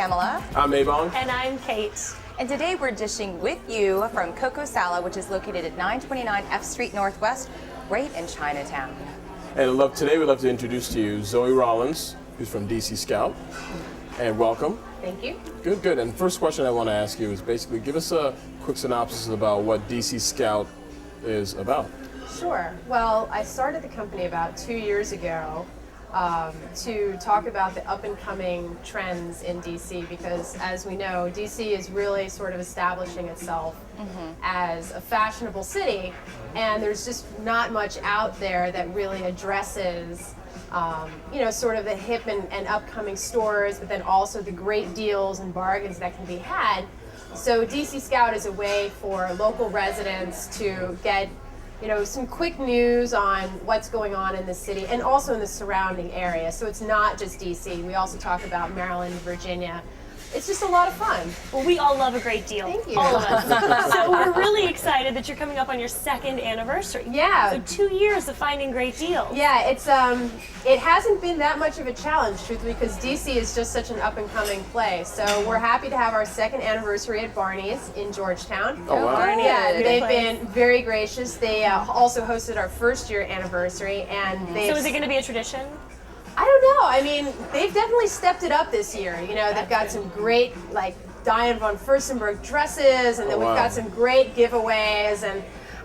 Pamela. I'm Ebong. And I'm Kate. And today we're dishing with you from Coco Sala, which is located at 929 F Street Northwest, right in Chinatown. And today we'd love to introduce to you Zoey Rawlins, who's from DC Scout. And welcome. Thank you. Good, good. And first question I want to ask you is basically give us a quick synopsis about what DC Scout is about. Sure. Well, I started the company about 2 years ago to talk about the up-and-coming trends in DC because, as we know, DC is really sort of establishing itself as a fashionable city, and there's just not much out there that really addresses sort of the hip and upcoming stores, but then also the great deals and bargains that can be had. So DC Scout is a way for local residents to get some quick news on what's going on in the city and also in the surrounding area. So it's not just DC. We also talk about Maryland, Virginia. It's just a lot of fun. Well, we all love a great deal. Thank you. All of us. So we're really excited that you're coming up on your second anniversary. Yeah. So 2 years of finding great deals. Yeah, it hasn't been that much of a challenge, truthfully, because DC is just such an up-and-coming place. So we're happy to have our second anniversary at Barney's in Georgetown. Oh, wow. Barney's. Yeah, they've Place. been very gracious. They also hosted our first year anniversary, and they. So is it going to be a tradition? I don't know. I mean, they've definitely stepped it up this year. They've got some great, like, Diane von Furstenberg dresses, and then we've got some great giveaways, and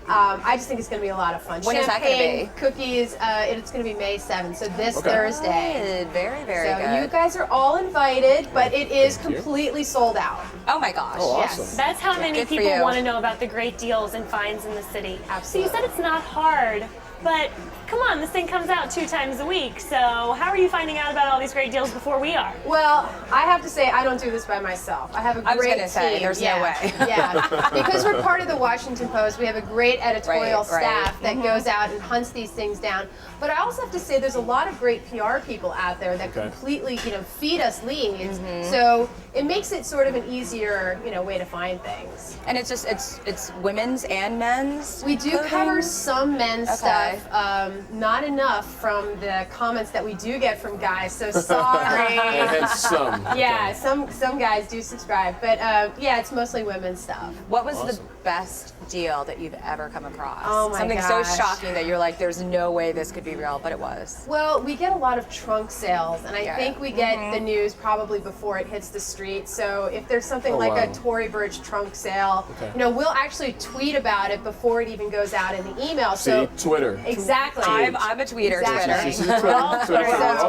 I just think it's going to be a lot of fun. When is that Champagne, going to cookies, it's going to be May 7th, so this Thursday. Good. Very, very So good. you guys are all invited, but it is completely sold out. Oh my gosh. Oh, Yes. awesome. That's how many Good for people you. want to know about the great deals and finds in the city. Absolutely. So you said it's not hard, but come on, this thing comes out 2 times a week. So how are you finding out about all these great deals before we are? Well, I have to say I don't do this by myself. I have a great I was gonna say, team. there's no way. Yeah, because we're part of the Washington Post, we have a great editorial Right, right. staff that goes out and hunts these things down. But I also have to say there's a lot of great PR people out there that completely, feed us leads. So it makes it sort of an easier, way to find things. And it's just it's women's and men's. We do clothing? cover some men's Okay. stuff, not enough from the comments that we do get from guys. So sorry. And some. Yeah, some guys do subscribe, but it's mostly women's stuff. What was the Awesome. best deal that you've ever come across? Oh my Something so gosh. shocking that you're like, there's no way this could be real, but it was. Well, we get a lot of trunk sales, and I Yeah. think we get the news probably before it hits the street. So if there's something like wow. a Tory Burch trunk sale, Okay. we'll actually tweet about it before it even goes out in the email. See, So Twitter. exactly. I'm a tweeter, Exactly. She's a Twitter. Off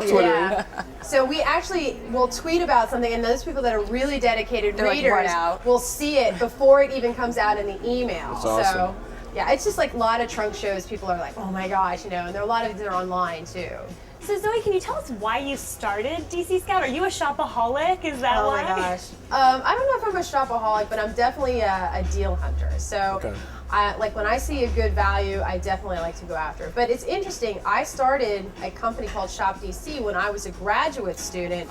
Twitter. Yeah. So we actually will tweet about something, and those people that are really dedicated They're like, readers "Run out." will see it before it even comes out in the email. That's awesome. So yeah, it's just like a lot of trunk shows. People are like, oh my gosh, and there are a lot of that are online too. So Zoe, can you tell us why you started DC Scout? Are you a shopaholic? Is that Oh why? my gosh. I don't know if I'm a shopaholic, but I'm definitely a deal hunter. So, Okay. when I see a good value, I definitely like to go after it. But it's interesting. I started a company called Shop DC when I was a graduate student,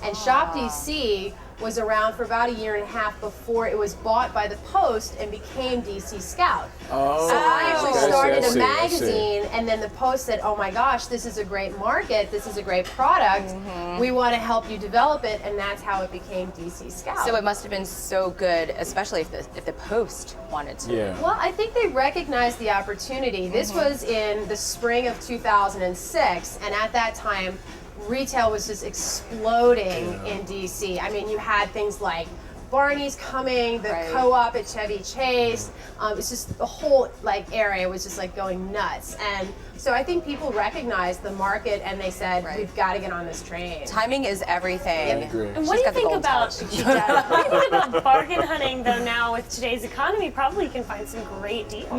and Shop DC was around for about 1.5 years before it was bought by the Post and became DC Scout. Oh, So I actually okay. started I a see. magazine, and then the Post said, oh my gosh, this is a great market, this is a great product, we want to help you develop it, and that's how it became DC Scout. So it must have been so good, especially if the Post wanted to. Yeah. Well, I think they recognized the opportunity. This was in the spring of 2006, and at that time, retail was just exploding in DC. I mean, you had things like Barney's coming, the Right. co-op at Chevy Chase. It's just the whole area was just going nuts. And so I think people recognized the market and they said, Right. we've got to get on this train. Timing is everything. I agree. And what She's do you got the think gold about touch. what do you think about bargain hunting though now with today's economy? Probably you can find some great deals.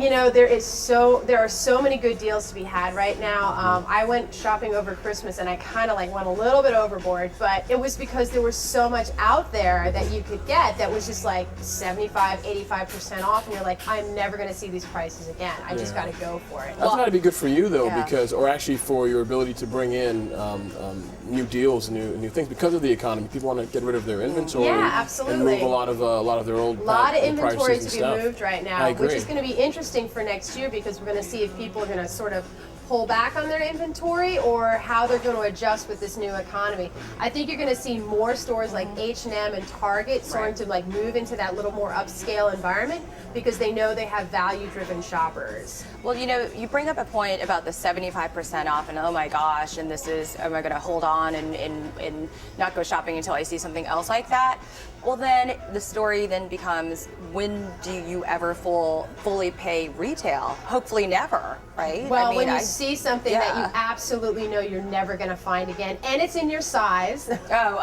There are so many good deals to be had right now. I went shopping over Christmas and I kind of went a little bit overboard, but it was because there was so much out there that you could get that was just 75, 85% off, and you're like, I'm never going to see these prices again. I just got to go for it. That's got to be good for you though, Yeah. because, or actually for your ability to bring in new deals, new things because of the economy. People want to get rid of their inventory. Yeah, absolutely. And move a lot of their old. A lot of prices inventory and to be stuff. moved right I now, agree. which is going to be interesting for next year because we're going to see if people are going to sort of pull back on their inventory or how they're going to adjust with this new economy. I think you're going to see more stores like H&M and Target starting to like move into that little more upscale environment because they know they have value-driven shoppers. Well, you know, you bring up a point about the 75% off, and oh my gosh, and this is, am I going to hold on and not go shopping until I see something else like that? Well, then the story then becomes, when do you ever fully pay retail? Hopefully never, right? Well, I mean, when you see something that you yeah. absolutely know you're never going to find again, and it's in your size. Oh,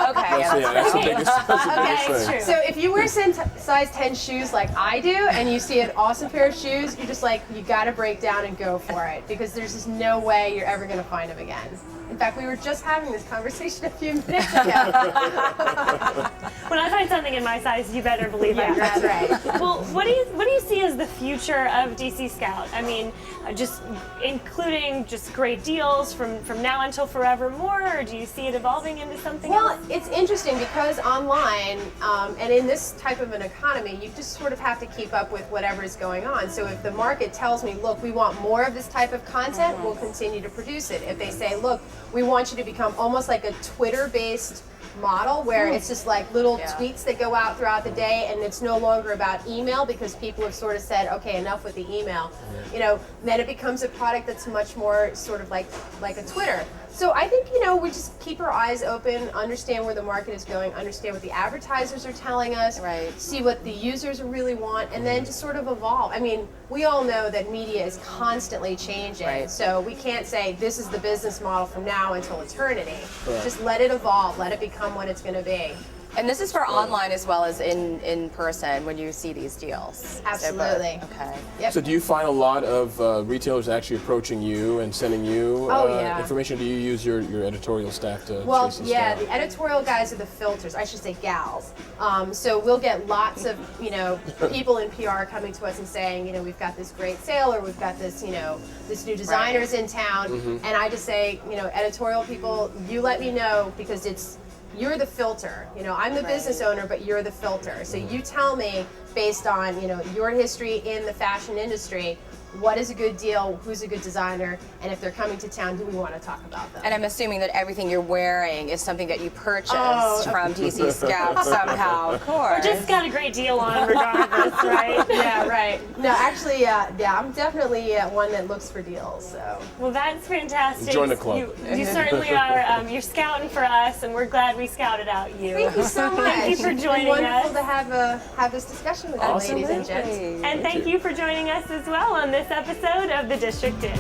okay. That's the biggest, that's the biggest it's thing. true. So if you wear size 10 shoes like I do, and you see an awesome pair of shoes, you're just like, you got to break down and go for it, because there's just no way you're ever going to find them again. In fact, we were just having this conversation a few minutes ago. When I find something in my size, you better believe I grab it. That's right. Well, what do you see as the future of DC Scout? I mean, just including just great deals from now until forevermore, or do you see it evolving into something Well, else? it's interesting because online and in this type of an economy, you just sort of have to keep up with whatever is going on. So if the market tells me, look, we want more of this type of content, we'll continue to produce it. If they say, look, we want you to become almost like a Twitter-based model where it's just like little tweets that go out throughout the day, and it's no longer about email because people have sort of said, okay, enough with the email. You know, then it becomes a product that's much more sort of like a Twitter. So I think, you know, we just keep our eyes open, understand where the market is going, understand what the advertisers are telling us, Right. see what the users really want, and then just sort of evolve. I mean, we all know that media is constantly changing, Right. so we can't say this is the business model from now until eternity. Correct. Just let it evolve, let it become what it's going to be. And this is for online as well as in person when you see these deals. Absolutely. Okay. Yep. So do you find a lot of retailers actually approaching you and sending you information? Do you use your editorial staff to Well, chase this yeah, down? the editorial guys are the filters. I should say gals. So we'll get lots of, you know, people in PR coming to us and saying, you know, we've got this great sale, or we've got this, you know, this new designer's in town. And I just say, you know, editorial people, you let me know, because you're the filter. You know, I'm the business owner, but you're the filter. So you tell me, based on, you know, your history in the fashion industry, what is a good deal, who's a good designer, and if they're coming to town, do we want to talk about them? And I'm assuming that everything you're wearing is something that you purchased Oh. from DC Scout somehow, of course. Or just got a great deal on regardless, right? Yeah, right. No, actually, yeah, I'm definitely one that looks for deals. So. Well, that's fantastic. Join the club. You certainly are. You're scouting for us, and we're glad we scouted out you. Thank you so much. Thank you for joining it's been wonderful us. to have this discussion with you, Awesome. ladies and gents. Absolutely. And thank you for joining us as well on this episode of The District Dish.